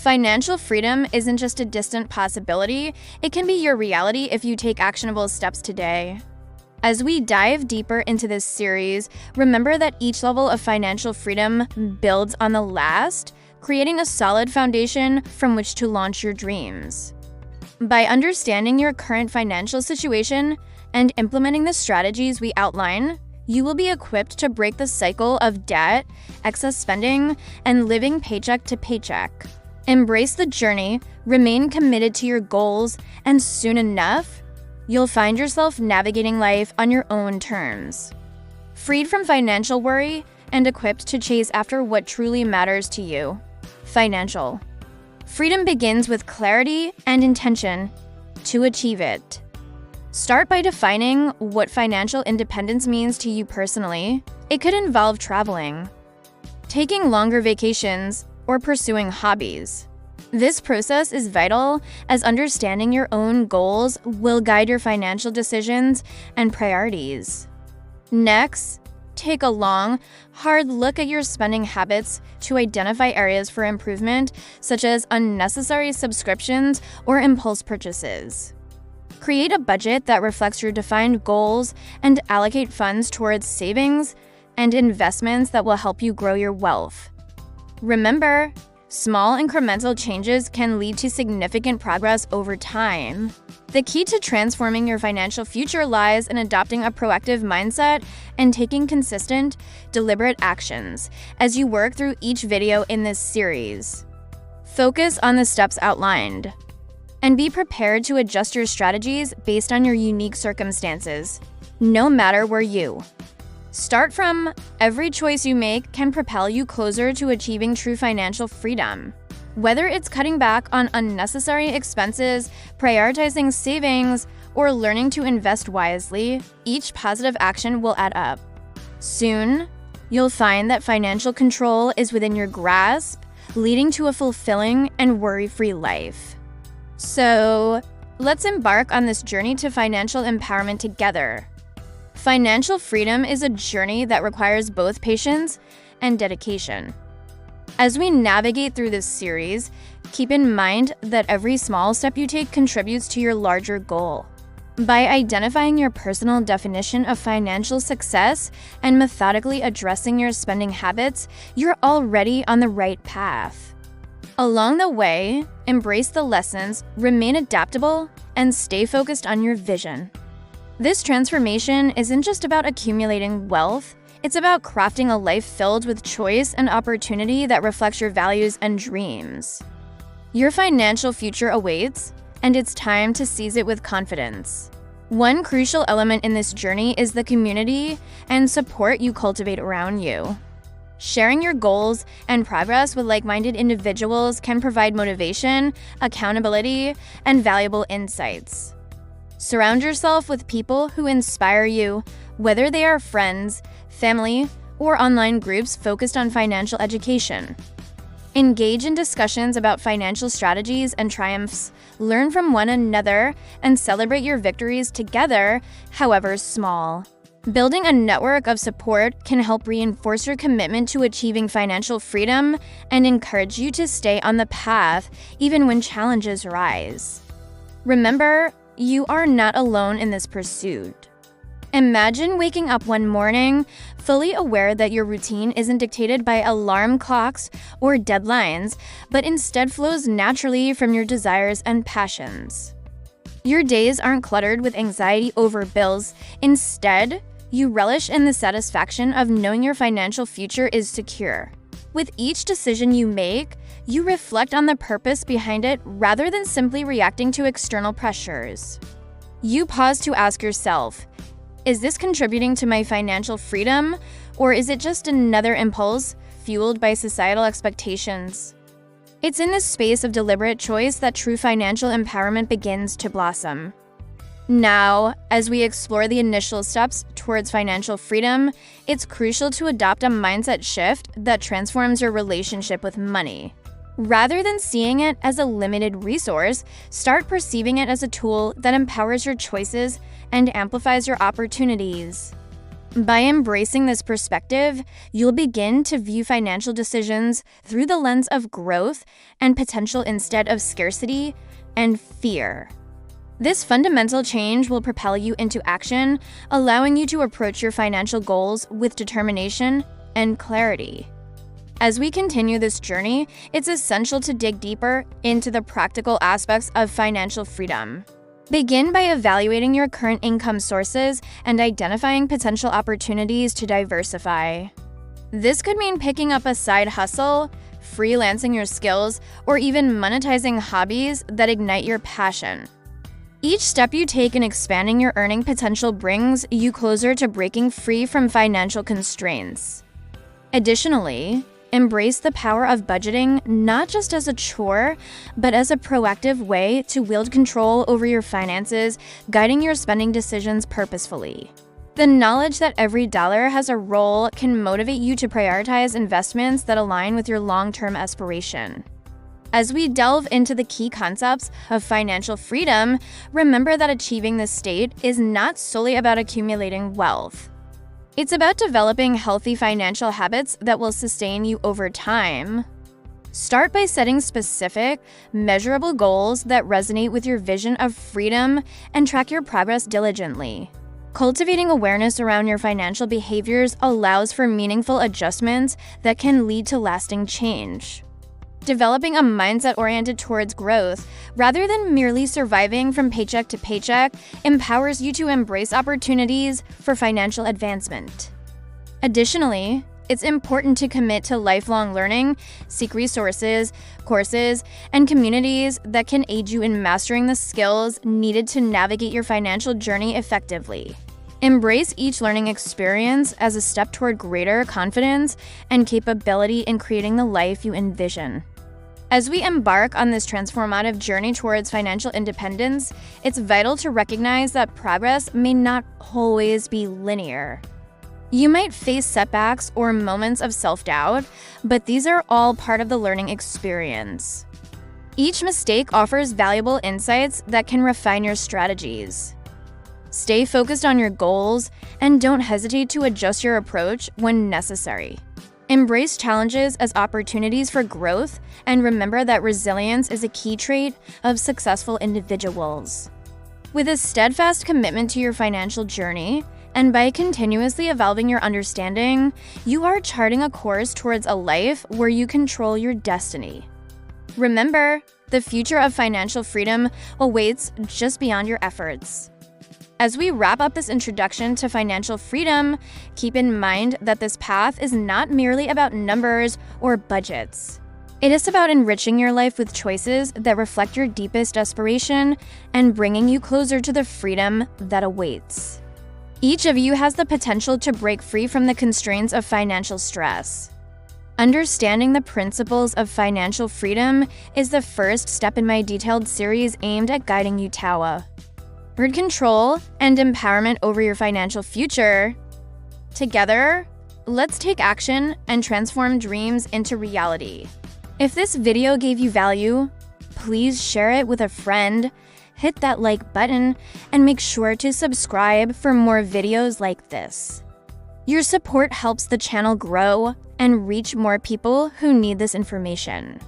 Financial freedom isn't just a distant possibility, it can be your reality if you take actionable steps today. As we dive deeper into this series, remember that each level of financial freedom builds on the last, creating a solid foundation from which to launch your dreams. By understanding your current financial situation and implementing the strategies we outline, you will be equipped to break the cycle of debt, excess spending, and living paycheck to paycheck. Embrace the journey, remain committed to your goals, and soon enough, you'll find yourself navigating life on your own terms. Freed from financial worry and equipped to chase after what truly matters to you. Financial freedom begins with clarity and intention to achieve it. Start by defining what financial independence means to you personally. It could involve traveling, taking longer vacations, or pursuing hobbies. This process is vital as understanding your own goals will guide your financial decisions and priorities. Next, take a long, hard look at your spending habits to identify areas for improvement, such as unnecessary subscriptions or impulse purchases. Create a budget that reflects your defined goals and allocate funds towards savings and investments that will help you grow your wealth. Remember, small incremental changes can lead to significant progress over time. The key to transforming your financial future lies in adopting a proactive mindset and taking consistent, deliberate actions as you work through each video in this series. Focus on the steps outlined, and be prepared to adjust your strategies based on your unique circumstances, no matter where you start from. Every choice you make can propel you closer to achieving true financial freedom. Whether it's cutting back on unnecessary expenses, prioritizing savings, or learning to invest wisely, each positive action will add up. Soon, you'll find that financial control is within your grasp, leading to a fulfilling and worry-free life. So, let's embark on this journey to financial empowerment together. Financial freedom is a journey that requires both patience and dedication. As we navigate through this series, keep in mind that every small step you take contributes to your larger goal. By identifying your personal definition of financial success and methodically addressing your spending habits, you're already on the right path. Along the way, embrace the lessons, remain adaptable, and stay focused on your vision. This transformation isn't just about accumulating wealth, it's about crafting a life filled with choice and opportunity that reflects your values and dreams. Your financial future awaits, and it's time to seize it with confidence. One crucial element in this journey is the community and support you cultivate around you. Sharing your goals and progress with like-minded individuals can provide motivation, accountability, and valuable insights. Surround yourself with people who inspire you, whether they are friends, family, or online groups focused on financial education. Engage in discussions about financial strategies and triumphs, learn from one another, and celebrate your victories together, however small. Building a network of support can help reinforce your commitment to achieving financial freedom and encourage you to stay on the path even when challenges rise. Remember, you are not alone in this pursuit. Imagine waking up one morning, fully aware that your routine isn't dictated by alarm clocks or deadlines, but instead flows naturally from your desires and passions. Your days aren't cluttered with anxiety over bills. Instead, you relish in the satisfaction of knowing your financial future is secure. With each decision you make, you reflect on the purpose behind it rather than simply reacting to external pressures. You pause to ask yourself, is this contributing to my financial freedom, or is it just another impulse fueled by societal expectations? It's in this space of deliberate choice that true financial empowerment begins to blossom. Now, as we explore the initial steps towards financial freedom, it's crucial to adopt a mindset shift that transforms your relationship with money. Rather than seeing it as a limited resource, start perceiving it as a tool that empowers your choices and amplifies your opportunities. By embracing this perspective, you'll begin to view financial decisions through the lens of growth and potential instead of scarcity and fear. This fundamental change will propel you into action, allowing you to approach your financial goals with determination and clarity. As we continue this journey, it's essential to dig deeper into the practical aspects of financial freedom. Begin by evaluating your current income sources and identifying potential opportunities to diversify. This could mean picking up a side hustle, freelancing your skills, or even monetizing hobbies that ignite your passion. Each step you take in expanding your earning potential brings you closer to breaking free from financial constraints. Additionally, embrace the power of budgeting not just as a chore, but as a proactive way to wield control over your finances, guiding your spending decisions purposefully. The knowledge that every dollar has a role can motivate you to prioritize investments that align with your long-term aspiration. As we delve into the key concepts of financial freedom, remember that achieving this state is not solely about accumulating wealth. It's about developing healthy financial habits that will sustain you over time. Start by setting specific, measurable goals that resonate with your vision of freedom and track your progress diligently. Cultivating awareness around your financial behaviors allows for meaningful adjustments that can lead to lasting change. Developing a mindset oriented towards growth, rather than merely surviving from paycheck to paycheck, empowers you to embrace opportunities for financial advancement. Additionally, it's important to commit to lifelong learning, seek resources, courses, and communities that can aid you in mastering the skills needed to navigate your financial journey effectively. Embrace each learning experience as a step toward greater confidence and capability in creating the life you envision. As we embark on this transformative journey towards financial independence, it's vital to recognize that progress may not always be linear. You might face setbacks or moments of self-doubt, but these are all part of the learning experience. Each mistake offers valuable insights that can refine your strategies. Stay focused on your goals and don't hesitate to adjust your approach when necessary. Embrace challenges as opportunities for growth and remember that resilience is a key trait of successful individuals. With a steadfast commitment to your financial journey, and by continuously evolving your understanding, you are charting a course towards a life where you control your destiny. Remember, the future of financial freedom awaits just beyond your efforts. As we wrap up this introduction to financial freedom, keep in mind that this path is not merely about numbers or budgets. It is about enriching your life with choices that reflect your deepest aspiration and bringing you closer to the freedom that awaits. Each of you has the potential to break free from the constraints of financial stress. Understanding the principles of financial freedom is the first step in my detailed series aimed at guiding you toward control and empowerment over your financial future. Together, let's take action and transform dreams into reality. If this video gave you value, please share it with a friend, hit that like button, and make sure to subscribe for more videos like this. Your support helps the channel grow and reach more people who need this information.